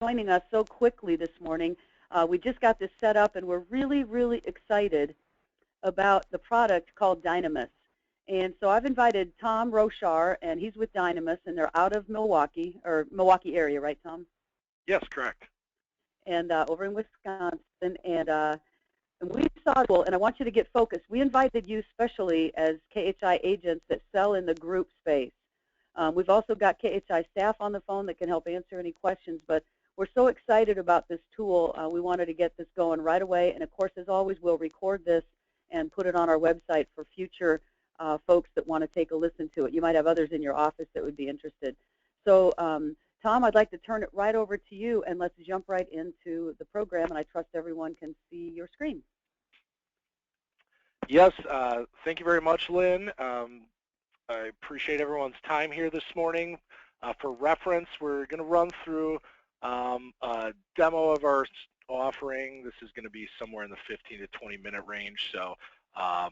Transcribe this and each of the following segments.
joining us so quickly this morning. We just got this set up, and we're really, really excited about the product called Dynamis. And so I've invited Tom Rochar, and he's with Dynamis, and they're out of Milwaukee, or Milwaukee area, right, Tom? Yes, correct. And over in Wisconsin, and we saw, well, and I want you to get focused. We invited you specially as KHI agents that sell in the group space. We've also got KHI staff on the phone that can help answer any questions, but we're so excited about this tool. We wanted to get this going right away, and of course, as always, we'll record this and put it on our website for future folks that want to take a listen to it. You might have others in your office that would be interested. So, Tom, I'd like to turn it right over to you, and let's jump right into the program, and I trust everyone can see your screen. Yes, thank you very much, Lynn. I appreciate everyone's time here this morning. For reference, we're going to run through a demo of our offering. This is going to be somewhere in the 15 to 20-minute range, so I'm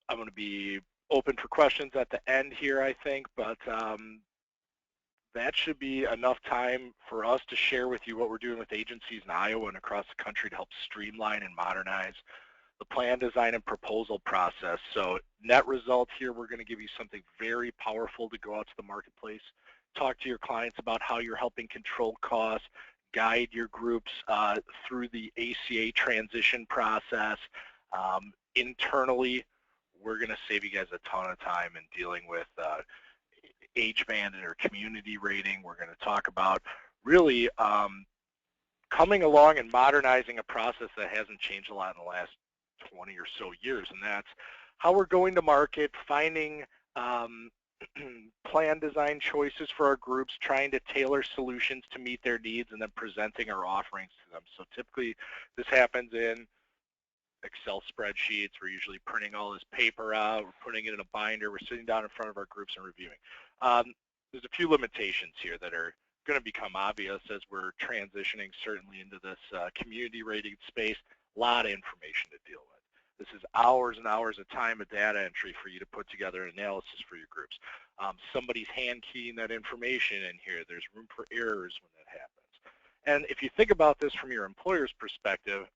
going to be open for questions at the end here, I think, but that should be enough time for us to share with you what we're doing with agencies in Iowa and across the country to help streamline and modernize the plan, design, and proposal process. So net result here, we're going to give you something very powerful to go out to the marketplace, talk to your clients about how you're helping control costs, guide your groups through the ACA transition process. Internally, we're going to save you guys a ton of time in dealing with age band or community rating. We're going to talk about really coming along and modernizing a process that hasn't changed a lot in the last 20 or so years, and that's how we're going to market, finding plan design choices for our groups, trying to tailor solutions to meet their needs, and then presenting our offerings to them. So typically this happens in Excel spreadsheets. We're usually printing all this paper out, we're putting it in a binder, we're sitting down in front of our groups and reviewing. There's a few limitations here that are going to become obvious as we're transitioning certainly into this community rating space. A lot of information to deal with. This is hours and hours of time of data entry for you to put together an analysis for your groups. Somebody's hand keying that information in here. There's room for errors when that happens. And if you think about this from your employer's perspective,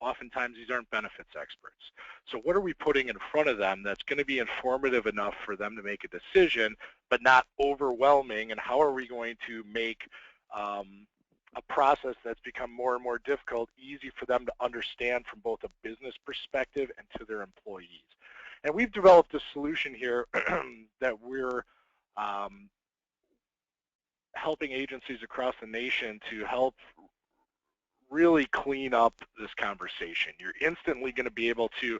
oftentimes these aren't benefits experts. So what are we putting in front of them that's going to be informative enough for them to make a decision, but not overwhelming? And how are we going to make a process that's become more and more difficult easy for them to understand from both a business perspective and to their employees? And we've developed a solution here that we're helping agencies across the nation to help really clean up this conversation. You're instantly going to be able to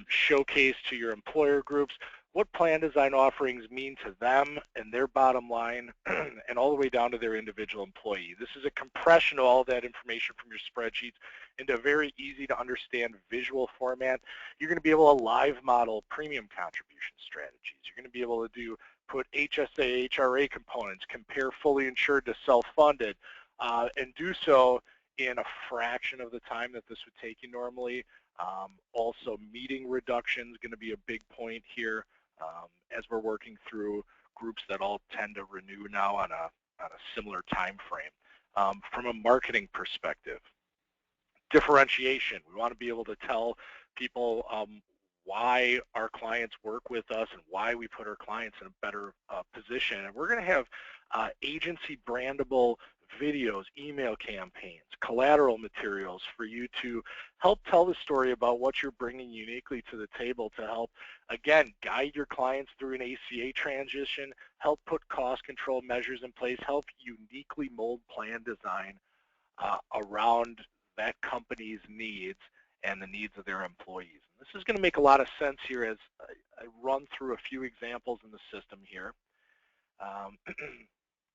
showcase to your employer groups what plan design offerings mean to them and their bottom line, and all the way down to their individual employee. This is a compression of all that information from your spreadsheets into a very easy to understand visual format. You're going to be able to live model premium contribution strategies. You're going to be able to put HSA, HRA components, compare fully insured to self-funded, and do so in a fraction of the time that this would take you normally. Also, meeting reduction is going to be a big point here as we're working through groups that all tend to renew now on a similar time frame. From a marketing perspective, differentiation. We want to be able to tell people why our clients work with us and why we put our clients in a better position. And we're going to have agency brandable videos, email campaigns, collateral materials for you to help tell the story about what you're bringing uniquely to the table to help, again, guide your clients through an ACA transition, help put cost control measures in place, help uniquely mold plan design around that company's needs and the needs of their employees. And this is going to make a lot of sense here as I run through a few examples in the system here.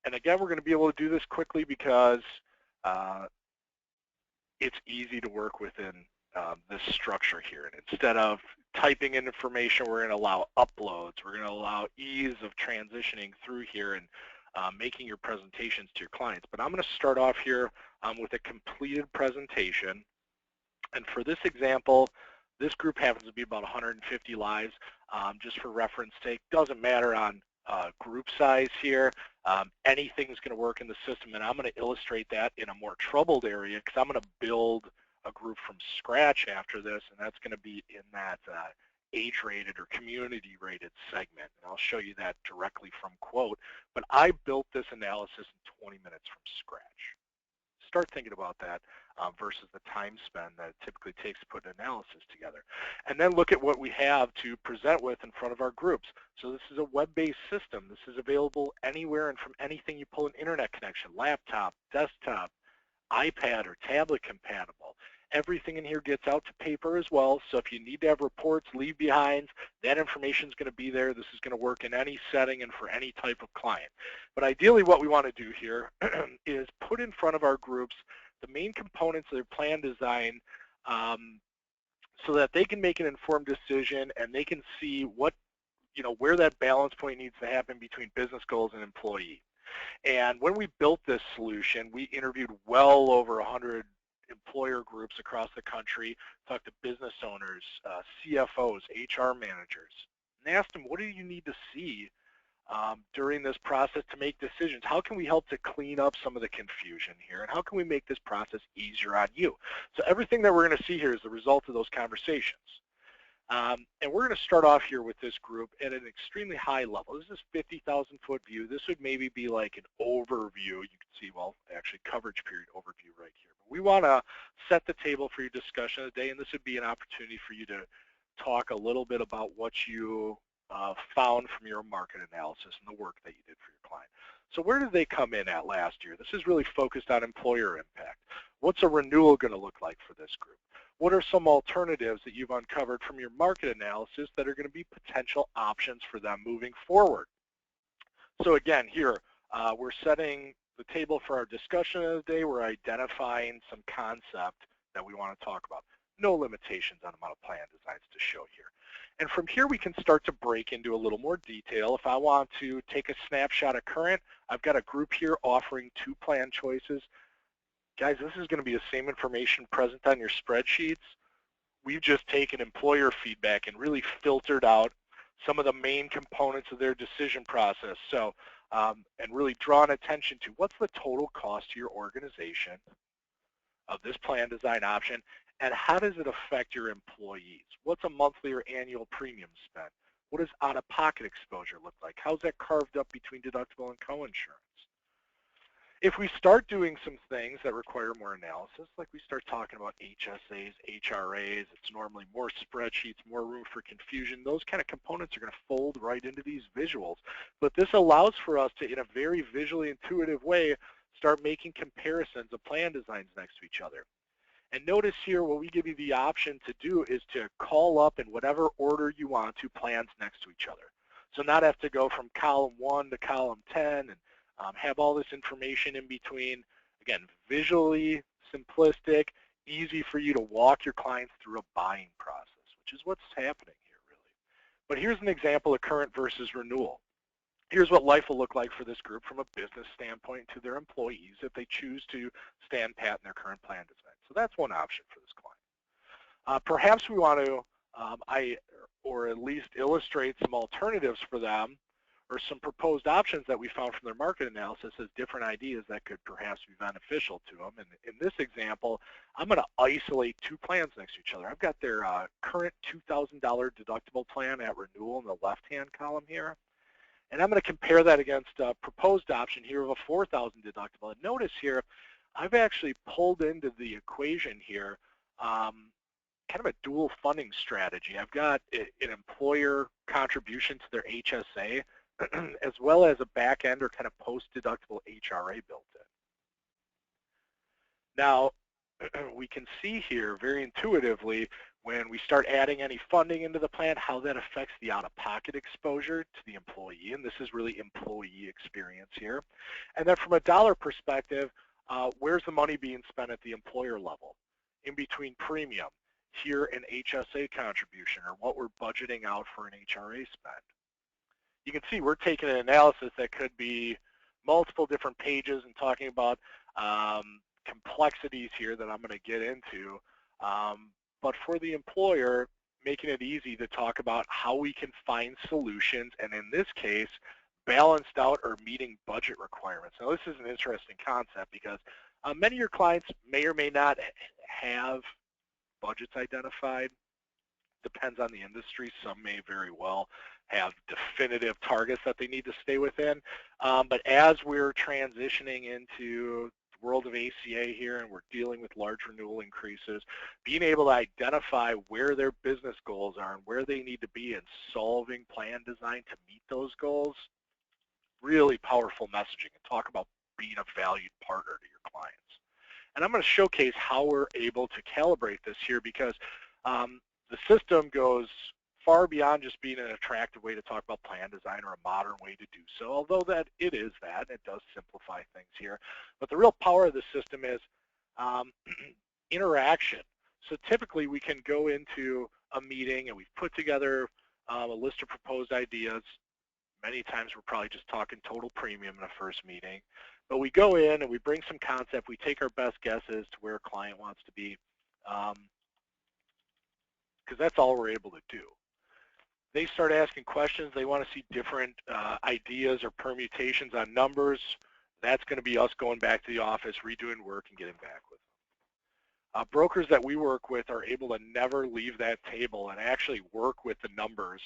And again, we're going to be able to do this quickly because it's easy to work within this structure here. And instead of typing in information, we're going to allow uploads. We're going to allow ease of transitioning through here and making your presentations to your clients. But I'm going to start off here with a completed presentation. And for this example, this group happens to be about 150 lives. Just for reference sake, doesn't matter on group size here. Anything's going to work in the system, and I'm going to illustrate that in a more troubled area because I'm going to build a group from scratch after this, and that's going to be in that age-rated or community-rated segment. And I'll show you that directly from quote. But I built this analysis in 20 minutes from scratch. Start thinking about that versus the time spent that it typically takes to put an analysis together. And then look at what we have to present with in front of our groups. So this is a web-based system. This is available anywhere and from anything you pull an internet connection, laptop, desktop, iPad, or tablet compatible. Everything in here gets out to paper as well, so if you need to have reports, leave behinds, that information is going to be there. This is going to work in any setting and for any type of client. But ideally what we want to do here is put in front of our groups the main components of their plan design so that they can make an informed decision and they can see what, where that balance point needs to happen between business goals and employee. And when we built this solution, we interviewed well over 100 employer groups across the country, talked to business owners, CFOs, HR managers, and asked them, what do you need to see during this process to make decisions? How can we help to clean up some of the confusion here, and how can we make this process easier on you? So everything that we're going to see here is the result of those conversations. And we're going to start off here with this group at an extremely high level. This is 50,000-foot view. This would maybe be like an overview. You can see, well, actually coverage period overview right here. But we want to set the table for your discussion of the day, and this would be an opportunity for you to talk a little bit about what you found from your market analysis and the work that you did for your client. So where did they come in at last year? This is really focused on employer impact. What's a renewal going to look like for this group? What are some alternatives that you've uncovered from your market analysis that are going to be potential options for them moving forward? So again, here, we're setting the table for our discussion of the day. We're identifying some concept that we want to talk about. No limitations on the amount of plan designs to show here. And from here, we can start to break into a little more detail. If I want to take a snapshot of current, I've got a group here offering 2 plan choices. Guys, this is going to be the same information present on your spreadsheets. We've just taken employer feedback and really filtered out some of the main components of their decision process. So, and really drawn attention to what's the total cost to your organization of this plan design option, and how does it affect your employees? What's a monthly or annual premium spend? What does out-of-pocket exposure look like? How's that carved up between deductible and coinsurance? If we start doing some things that require more analysis, like we start talking about HSAs, HRAs, it's normally more spreadsheets, more room for confusion, those kind of components are going to fold right into these visuals. But this allows for us to, in a very visually intuitive way, start making comparisons of plan designs next to each other. And notice here what we give you the option to do is to call up in whatever order you want to plans next to each other. So not have to go from column 1 to column 10 and have all this information in between. Again, visually simplistic, easy for you to walk your clients through a buying process, which is what's happening here really. But here's an example of current versus renewal. Here's what life will look like for this group from a business standpoint to their employees if they choose to stand pat in their current plan design. So that's one option for this client. Perhaps we want to, or at least illustrate some alternatives for them, or some proposed options that we found from their market analysis as different ideas that could perhaps be beneficial to them. And in this example, I'm going to isolate 2 plans next to each other. I've got their current $2,000 deductible plan at renewal in the left-hand column here. And I'm going to compare that against a proposed option here of a $4,000 deductible. And notice here, I've actually pulled into the equation here kind of a dual funding strategy. I've got an employer contribution to their HSA as well as a back-end or kind of post-deductible HRA built in. Now, we can see here very intuitively when we start adding any funding into the plan how that affects the out-of-pocket exposure to the employee, and this is really employee experience here. And then from a dollar perspective, where's the money being spent at the employer level? In between premium, here an HSA contribution, or what we're budgeting out for an HRA spend. You can see we're taking an analysis that could be multiple different pages and talking about complexities here that I'm going to get into. But for the employer, making it easy to talk about how we can find solutions, and in this case, balanced out or meeting budget requirements. Now, this is an interesting concept because many of your clients may or may not have budgets identified. Depends on the industry. Some may very well have definitive targets that they need to stay within. But as we're transitioning into the world of ACA here and we're dealing with large renewal increases, being able to identify where their business goals are and where they need to be in solving plan design to meet those goals, really powerful messaging, and talk about being a valued partner to your clients. And I'm going to showcase how we're able to calibrate this here because the system goes far beyond just being an attractive way to talk about plan design or a modern way to do so, although that it is that. It does simplify things here. But the real power of the system is interaction. So typically we can go into a meeting and we've put together a list of proposed ideas. Many times we're probably just talking total premium in a first meeting. But we go in and we bring some concept. We take our best guesses to where a client wants to be, because that's all we're able to do. They start asking questions. They want to see different ideas or permutations on numbers. That's going to be us going back to the office, redoing work, and getting back with them. Brokers that we work with are able to never leave that table and actually work with the numbers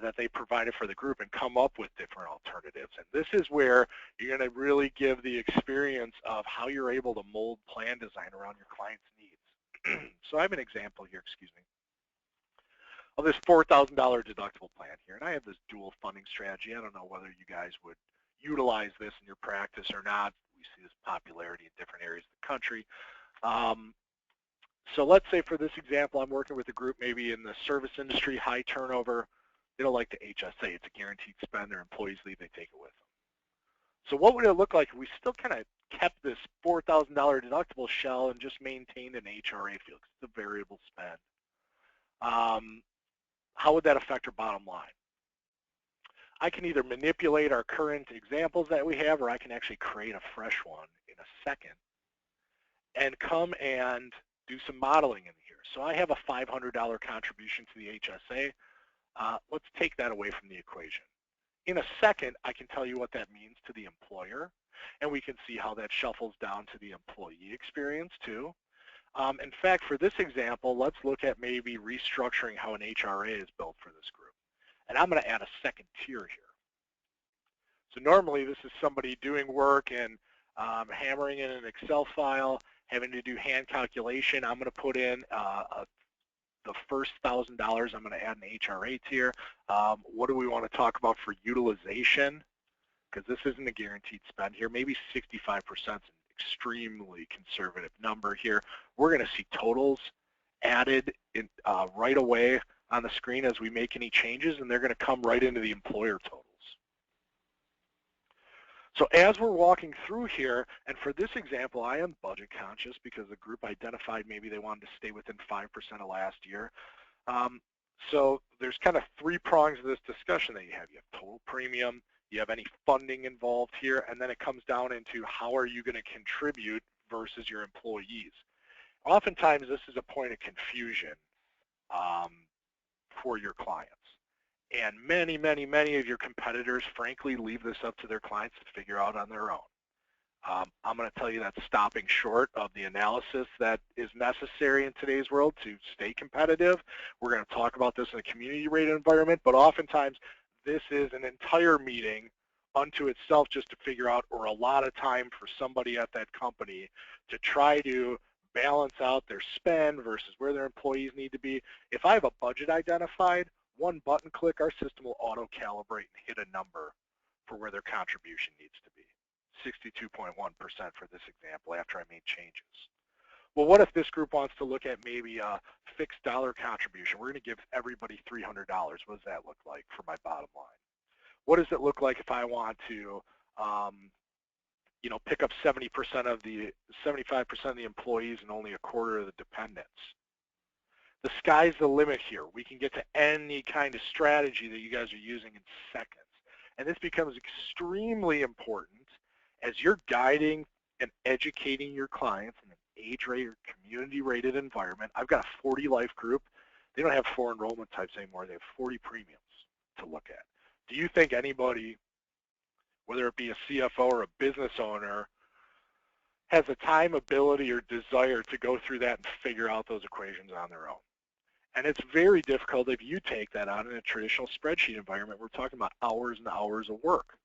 that they provided for the group and come up with different alternatives. And this is where you're going to really give the experience of how you're able to mold plan design around your client's needs. So I have an example here, excuse me, of this $4,000 deductible plan here. And I have this dual funding strategy. I don't know whether you guys would utilize this in your practice or not. We see this popularity in different areas of the country. So let's say for this example, I'm working with a group maybe in the service industry, high turnover. They don't like the HSA. It's a guaranteed spend. Their employees leave, they take it with them. So what would it look like if we still kind of kept this $4,000 deductible shell and just maintained an HRA field? Because it's a variable spend. How would that affect our bottom line? I can either manipulate our current examples that we have, or I can actually create a fresh one in a second and come and do some modeling in here. So I have a $500 contribution to the HSA. Let's take that away from the equation. In a second, I can tell you what that means to the employer, and we can see how that shuffles down to the employee experience too. In fact, for this example, let's look at maybe restructuring how an HRA is built for this group. And I'm going to add a second tier here. So normally this is somebody doing work and hammering in an Excel file, having to do hand calculation. I'm going to put in the first $1,000, I'm going to add an HRA tier. What do we want to talk about for utilization? Because this isn't a guaranteed spend here. Maybe 65% is an extremely conservative number here. We're going to see totals added in, right away on the screen as we make any changes, and they're going to come right into the employer totals. So as we're walking through here, and for this example, I am budget conscious because the group identified maybe they wanted to stay within 5% of last year. So there's kind of three prongs of this discussion that you have. You have total premium, you have any funding involved here, and then it comes down into how are you going to contribute versus your employees. Oftentimes this is a point of confusion for your clients. And many, many, many of your competitors, frankly, leave this up to their clients to figure out on their own. I'm going to tell you that's stopping short of the analysis that is necessary in today's world to stay competitive. We're going to talk about this in a community-rated environment, but oftentimes this is an entire meeting unto itself just to figure out, or a lot of time for somebody at that company to try to balance out their spend versus where their employees need to be. If I have a budget identified, one button click, our system will auto-calibrate and hit a number for where their contribution needs to be. 62.1% for this example after I made changes. Well, what if this group wants to look at maybe a fixed dollar contribution? We're going to give everybody $300. What does that look like for my bottom line? What does it look like if I want to pick up 75% of the employees and only a quarter of the dependents? The sky's the limit here. We can get to any kind of strategy that you guys are using in seconds. And this becomes extremely important as you're guiding and educating your clients in an age-rated or community-rated environment. I've got a 40-life group. They don't have 4 enrollment types anymore. They have 40 premiums to look at. Do you think anybody whether it be a CFO or a business owner, has the time, ability, or desire to go through that and figure out those equations on their own. And it's very difficult if you take that on in a traditional spreadsheet environment. We're talking about hours and hours of work.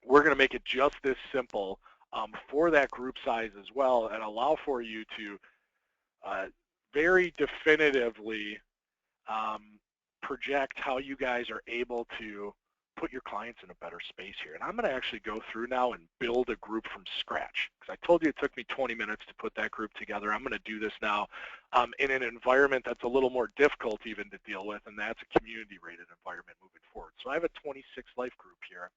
We're going to make it just this simple for that group size as well, and allow for you to very definitively project how you guys are able to put your clients in a better space here. And I'm going to actually go through now and build a group from scratch, because I told you it took me 20 minutes to put that group together. I'm going to do this now in an environment that's a little more difficult even to deal with, and that's a community-rated environment moving forward. So I have a 26 life group here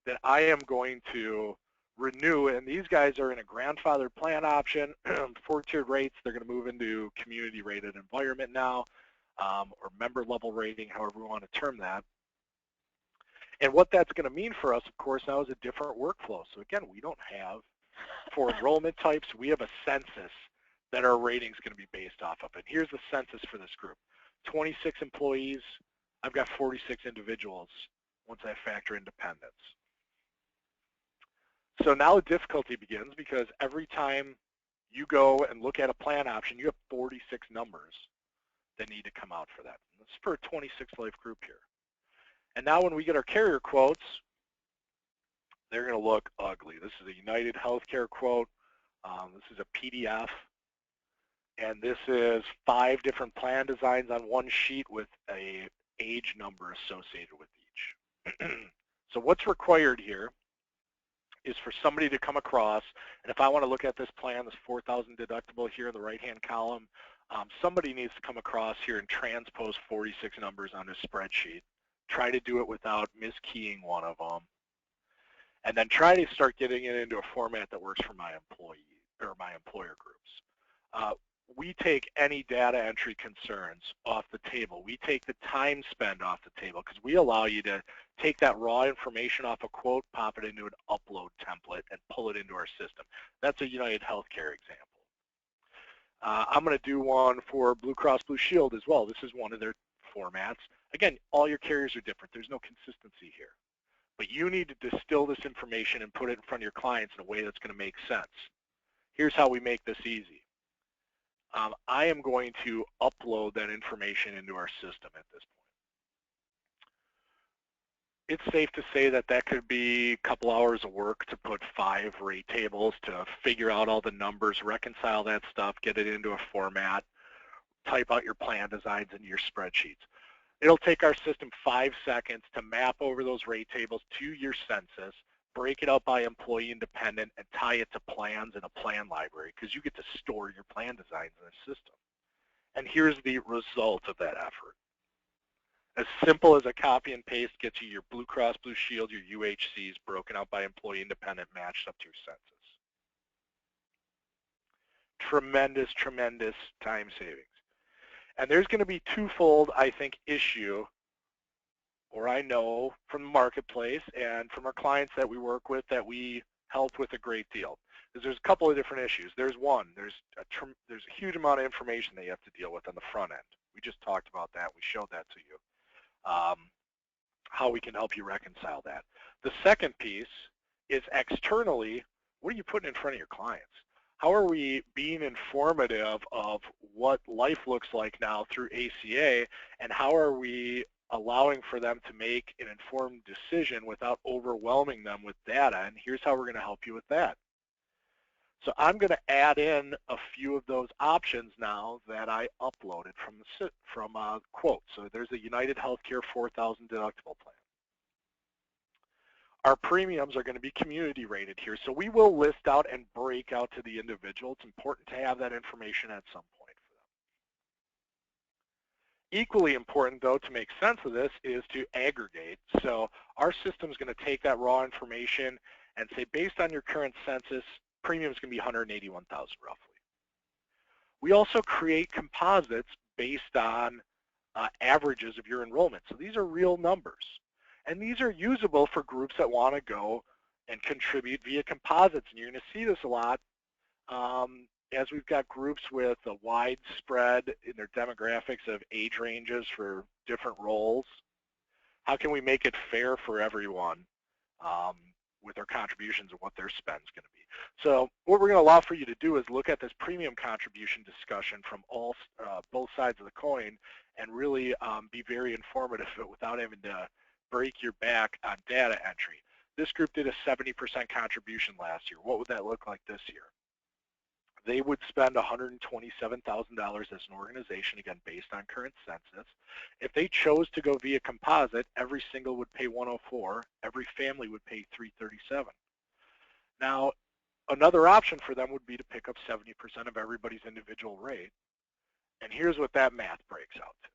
that I am going to renew, and these guys are in a grandfathered plan option, 4-tiered rates. They're going to move into community-rated environment now, or member-level rating, however we want to term that. And what that's going to mean for us, of course, now is a different workflow. So again, we don't have, for enrollment types, we have a census that our rating is going to be based off of. And here's the census for this group. 26 employees, I've got 46 individuals once I factor in dependents. So now the difficulty begins, because every time you go and look at a plan option, you have 46 numbers that need to come out for that. And this is for a 26 life group here. And now when we get our carrier quotes, they're going to look ugly. This is a United Healthcare quote. This is a PDF. And this is 5 different plan designs on one sheet with a age number associated with each. So what's required here is for somebody to come across, and if I want to look at this plan, this 4,000 deductible here in the right-hand column, somebody needs to come across here and transpose 46 numbers on a spreadsheet. Try to do it without miskeying one of them, and then try to start getting it into a format that works for my employee or my employer groups. We take any data entry concerns off the table. We take the time spent off the table, because we allow you to take that raw information off a quote, pop it into an upload template, and pull it into our system. That's a United Healthcare example. I'm going to do one for Blue Cross Blue Shield as well. This is one of their formats. Again, all your carriers are different. There's no consistency here. But you need to distill this information and put it in front of your clients in a way that's going to make sense. Here's how we make this easy. I am going to upload that information into our system at this point. It's safe to say that that could be a couple hours of work to put 5 rate tables, to figure out all the numbers, reconcile that stuff, get it into a format, type out your plan designs into your spreadsheets. It'll take our system 5 seconds to map over those rate tables to your census, break it out by employee and dependent, and tie it to plans in a plan library, because you get to store your plan designs in a system. And here's the result of that effort. As simple as a copy and paste gets you your Blue Cross Blue Shield, your UHCs broken out by employee and dependent, matched up to your census. Tremendous, tremendous time savings. And there's going to be twofold, I think, issue, or I know from the marketplace and from our clients that we work with that we help with a great deal. Because there's a couple of different issues. There's one, there's a huge amount of information that you have to deal with on the front end. We just talked about that. We showed that to you, how we can help you reconcile that. The second piece is externally, what are you putting in front of your clients? How are we being informative of what life looks like now through ACA, and how are we allowing for them to make an informed decision without overwhelming them with data? And here's how we're going to help you with that. So I'm going to add in a few of those options now that I uploaded from a quote. So there's a United Healthcare 4,000 deductible plan. Our premiums are going to be community rated here, so we will list out and break out to the individual. It's important to have that information at some point for them. Equally important, though, to make sense of this is to aggregate. So our system is going to take that raw information and say, based on your current census, premium is going to be $181,000 roughly. We also create composites based on averages of your enrollment. So these are real numbers. And these are usable for groups that want to go and contribute via composites. And you're going to see this a lot as we've got groups with a wide spread in their demographics of age ranges for different roles. How can we make it fair for everyone? with their contributions and what their spend's going to be. So what we're going to allow for you to do is look at this premium contribution discussion from both sides of the coin and really be very informative without having to break your back on data entry. This group did a 70% contribution last year. What would that look like this year? They would spend $127,000 as an organization, again, based on current census. If they chose to go via composite, every single would pay $104, every family would pay $337. Now, another option for them would be to pick up 70% of everybody's individual rate. And here's what that math breaks out to.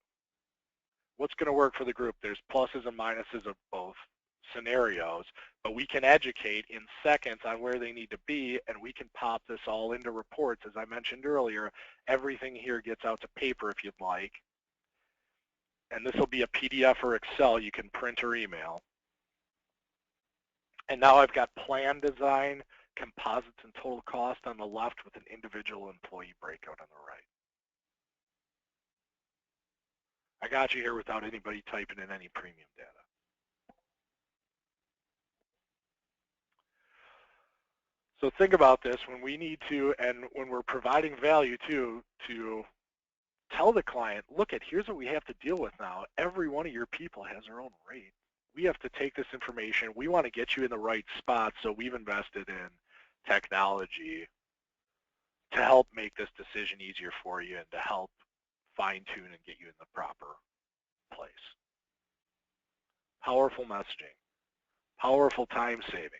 What's going to work for the group? There's pluses and minuses of both scenarios, but we can educate in seconds on where they need to be, and we can pop this all into reports. As I mentioned earlier, everything here gets out to paper if you'd like, and this will be a PDF or Excel you can print or email. And now I've got plan design, composites, and total cost on the left with an individual employee breakout on the right. I got you here without anybody typing in any premium data. So think about this when we need to, and when we're providing value too, to tell the client, look at, here's what we have to deal with now. Every one of your people has their own rate. We have to take this information. We want to get you in the right spot, so we've invested in technology to help make this decision easier for you and to help fine-tune and get you in the proper place. Powerful messaging, powerful time savings.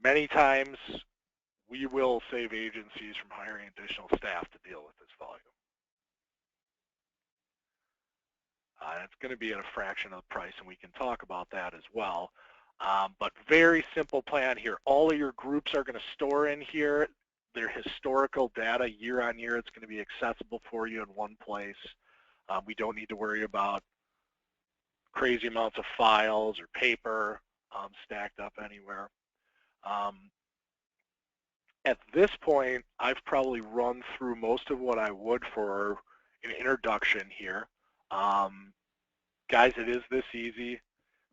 Many times, we will save agencies from hiring additional staff to deal with this volume. It's going to be at a fraction of the price, and we can talk about that as well. But very simple plan here. All of your groups are going to store in here their historical data year on year. It's going to be accessible for you in one place. We don't need to worry about crazy amounts of files or paper stacked up anywhere. At this point, I've probably run through most of what I would for an introduction here. Guys, it is this easy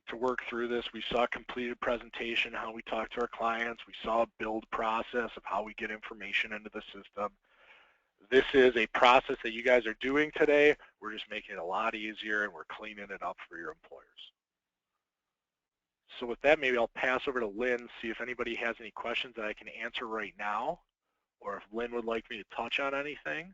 to work through this. We saw a completed presentation, how we talk to our clients. We saw a build process of how we get information into the system. This is a process that you guys are doing today. We're just making it a lot easier, and we're cleaning it up for your employers. So with that, maybe I'll pass over to Lynn, see if anybody has any questions that I can answer right now, or if Lynn would like me to touch on anything.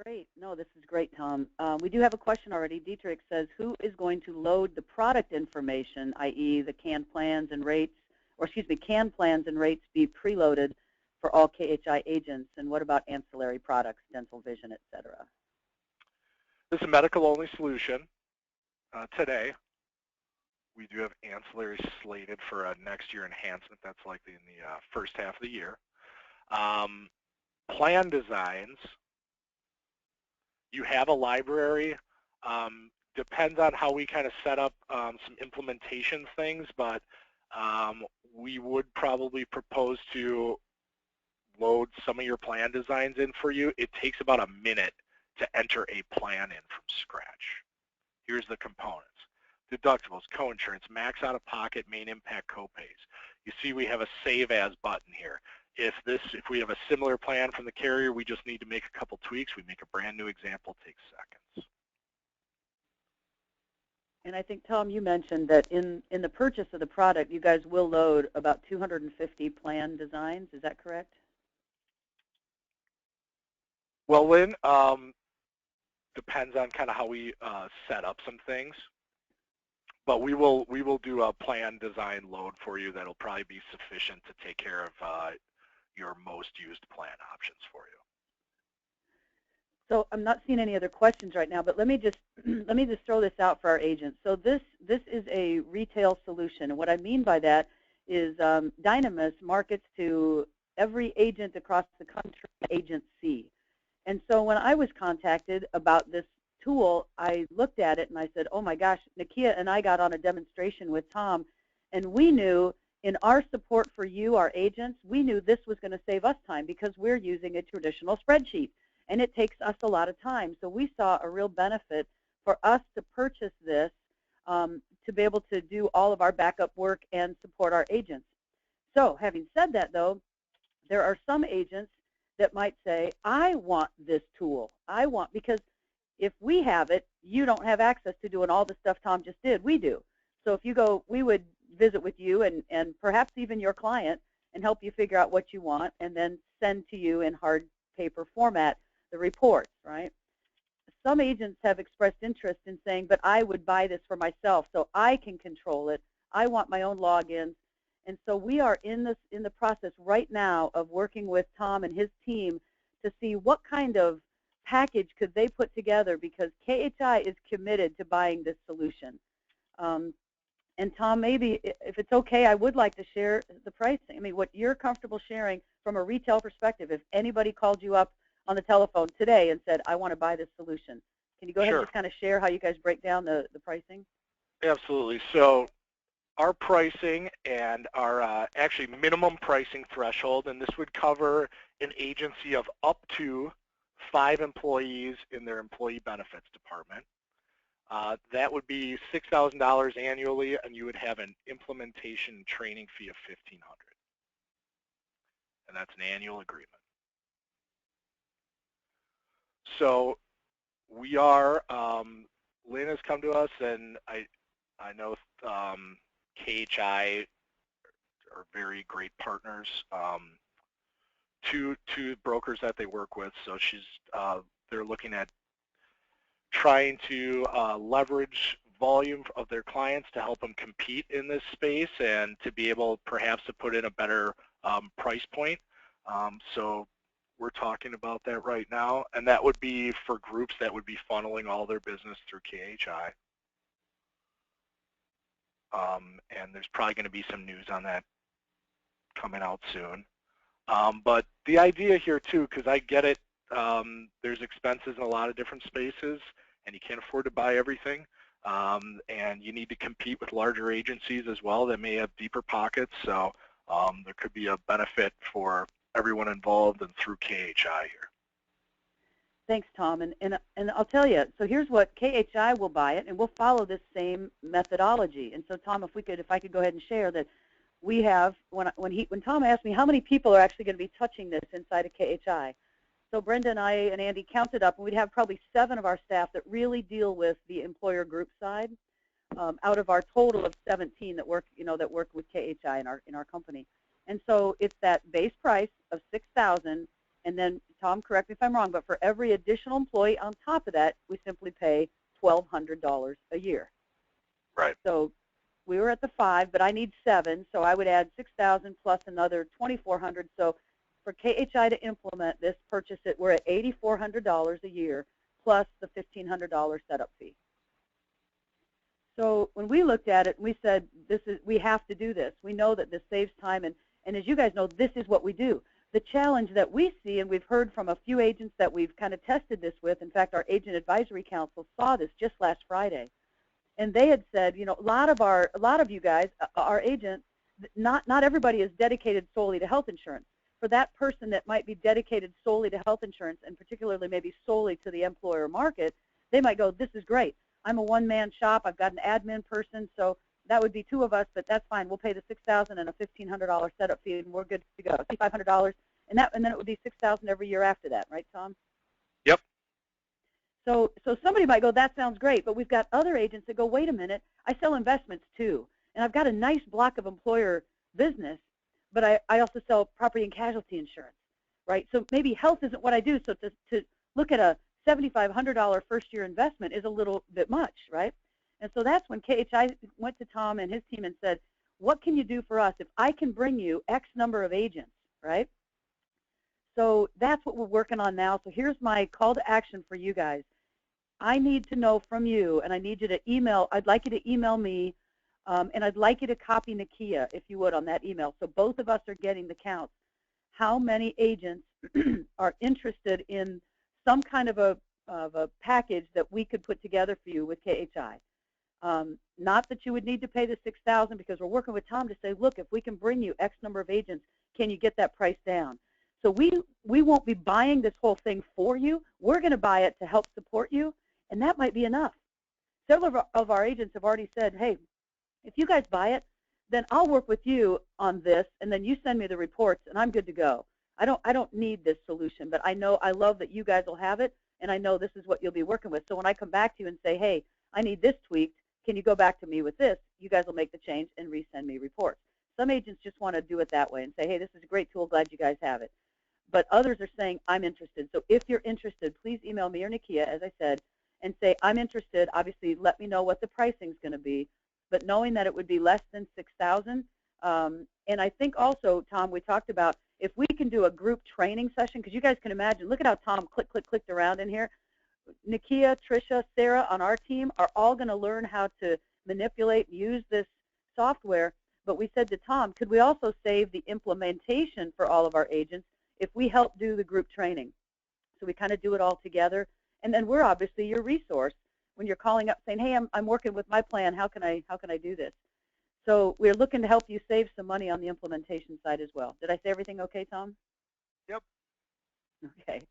Great. No, this is great, Tom. We do have a question already. Dietrich says, who is going to load the product information, i.e. the canned plans and rates, or excuse me, canned plans and rates be preloaded for all KHI agents, and what about ancillary products, dental, vision, et cetera? This is a medical-only solution today. We do have ancillary slated for a next year enhancement. That's likely in the first half of the year. Plan designs, you have a library. Depends on how we kind of set up some implementation things, but we would probably propose to load some of your plan designs in for you. It takes about a minute to enter a plan in from scratch. Here's the components. Deductibles, coinsurance, max out-of-pocket, main impact copays. You see we have a Save As button here. If we have a similar plan from the carrier, we just need to make a couple tweaks. We make a brand new example, takes seconds. And I think, Tom, you mentioned that in the purchase of the product, you guys will load about 250 plan designs. Is that correct? Well, Lynn, depends on kind of how we set up some things. But we will do a plan design load for you that'll probably be sufficient to take care of your most used plan options for you. So I'm not seeing any other questions right now, but let me just throw this out for our agents. So this is a retail solution, and what I mean by that is Dynamis markets to every agent across the country, Agent C. And so when I was contacted about this tool, I looked at it and I said, oh my gosh, Nakia and I got on a demonstration with Tom, and we knew in our support for you, our agents, we knew this was going to save us time because we're using a traditional spreadsheet, and it takes us a lot of time. So we saw a real benefit for us to purchase this to be able to do all of our backup work and support our agents. So having said that, though, there are some agents that might say, I want this tool. Because if we have it, you don't have access to doing all the stuff Tom just did. We do. So if you go, we would visit with you and perhaps even your client and help you figure out what you want and then send to you in hard paper format the reports, right? Some agents have expressed interest in saying, but I would buy this for myself so I can control it. I want my own logins. And so we are in the process right now of working with Tom and his team to see what kind of package could they put together, because KHI is committed to buying this solution. And Tom, maybe if it's okay, I would like to share the pricing. I mean, what you're comfortable sharing from a retail perspective. If anybody called you up on the telephone today and said, I want to buy this solution, can you go ahead and just kind of share how you guys break down the pricing? Absolutely. So our pricing and our actually minimum pricing threshold, and this would cover an agency of up to 5 employees in their employee benefits department. That would be $6,000 annually, and you would have an implementation and training fee of $1,500, and that's an annual agreement. So we are, Lynn has come to us, and I know KHI are very great partners to brokers that they work with. So they're looking at trying to leverage volume of their clients to help them compete in this space and to be able perhaps to put in a better price point. So we're talking about that right now, and that would be for groups that would be funneling all their business through KHI. And there's probably going to be some news on that coming out soon. But the idea here too, because I get it, there's expenses in a lot of different spaces, and you can't afford to buy everything. And you need to compete with larger agencies as well that may have deeper pockets. So there could be a benefit for everyone involved and through KHI here. Thanks, Tom. And I'll tell you, so here's what KHI will buy it, and we'll follow this same methodology. And so, Tom, if I could go ahead and share that we have, when Tom asked me how many people are actually going to be touching this inside of KHI, so Brenda and I and Andy counted up, and we'd have probably 7 of our staff that really deal with the employer group side, out of our total of 17 that work, with KHI in our company. And so it's that base price of $6,000, and then Tom, correct me if I'm wrong, but for every additional employee on top of that, we simply pay $1,200 a year. Right. So we were at the 5, but I need 7, so I would add $6,000 plus another $2,400. So for KHI to implement this, purchase it, we're at $8,400 a year plus the $1,500 setup fee. So when we looked at it, we said, we have to do this. We know that this saves time, and as you guys know, this is what we do. The challenge that we see, and we've heard from a few agents that we've kind of tested this with, in fact, our Agent Advisory Council saw this just last Friday, and they had said, a lot of you guys, our agents, not everybody is dedicated solely to health insurance. For that person that might be dedicated solely to health insurance, and particularly maybe solely to the employer market, they might go, this is great. I'm a one-man shop. I've got an admin person, so that would be 2 of us, but that's fine. We'll pay the $6,000 and a $1,500 setup fee, and we're good to go. $500, and then it would be $6,000 every year after that, right, Tom? Yep. So somebody might go, that sounds great, but we've got other agents that go, wait a minute, I sell investments too, and I've got a nice block of employer business, but I also sell property and casualty insurance, right? So maybe health isn't what I do, so to look at a $7,500 first-year investment is a little bit much, right? And so that's when KHI went to Tom and his team and said, what can you do for us if I can bring you X number of agents, right? So that's what we're working on now. So here's my call to action for you guys. I need to know from you, and I need you to email, I'd like you to email me, and I'd like you to copy Nakia, if you would, on that email. So both of us are getting the counts. How many agents are interested in some kind of a package that we could put together for you with KHI? Not that you would need to pay the $6,000, because we're working with Tom to say, look, if we can bring you X number of agents, can you get that price down? So we won't be buying this whole thing for you. We're going to buy it to help support you, and that might be enough. several of our agents have already said, hey, if you guys buy it, then I'll work with you on this, and then you send me the reports, and I'm good to go. I don't need this solution, but I love that you guys will have it, and I know this is what you'll be working with. So when I come back to you and say, hey, I need this tweaked, can you go back to me with this? You guys will make the change and resend me reports. Some agents just want to do it that way and say, hey, this is a great tool, glad you guys have it. But others are saying, I'm interested. So if you're interested, please email me or Nakia, as I said, and say, I'm interested. Obviously, let me know what the pricing is going to be, but knowing that it would be less than $6,000. And I think also, Tom, we talked about if we can do a group training session, because you guys can imagine, look at how Tom clicked around in here. Nakia, Tricia, Sarah on our team are all going to learn how to manipulate and use this software. But we said to Tom, could we also save the implementation for all of our agents if we help do the group training? So we kind of do it all together. And then we're obviously your resource when you're calling up saying, hey, I'm working with my plan. How can I do this? So we're looking to help you save some money on the implementation side as well. Did I say everything okay, Tom? Yep. Okay.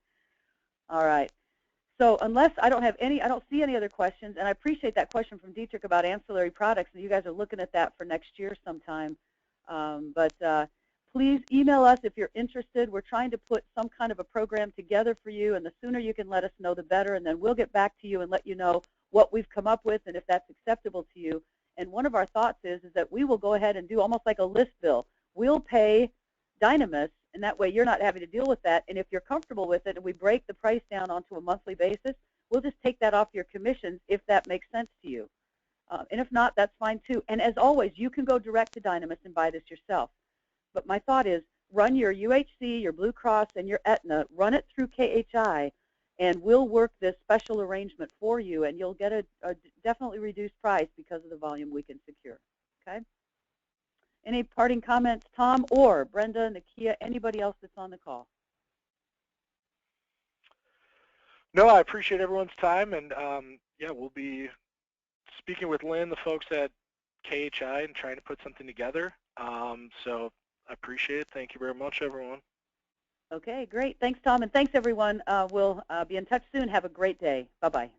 All right. So unless I don't see any other questions, and I appreciate that question from Dietrich about ancillary products, and you guys are looking at that for next year sometime. Please email us if you're interested. We're trying to put some kind of a program together for you, and the sooner you can let us know, the better, and then we'll get back to you and let you know what we've come up with and if that's acceptable to you. And one of our thoughts is that we will go ahead and do almost like a list bill. We'll pay Dynamis, and that way you're not having to deal with that. And if you're comfortable with it and we break the price down onto a monthly basis, we'll just take that off your commissions if that makes sense to you. And if not, that's fine too. And as always, you can go direct to Dynamis and buy this yourself. But my thought is run your UHC, your Blue Cross, and your Aetna, run it through KHI, and we'll work this special arrangement for you, and you'll get a definitely reduced price because of the volume we can secure. Okay? Any parting comments, Tom or Brenda, Nakia, anybody else that's on the call? No, I appreciate everyone's time, and yeah, we'll be speaking with Lynn, the folks at KHI, and trying to put something together. So I appreciate it. Thank you very much, everyone. Okay, great. Thanks, Tom, and thanks, everyone. We'll be in touch soon. Have a great day. Bye-bye.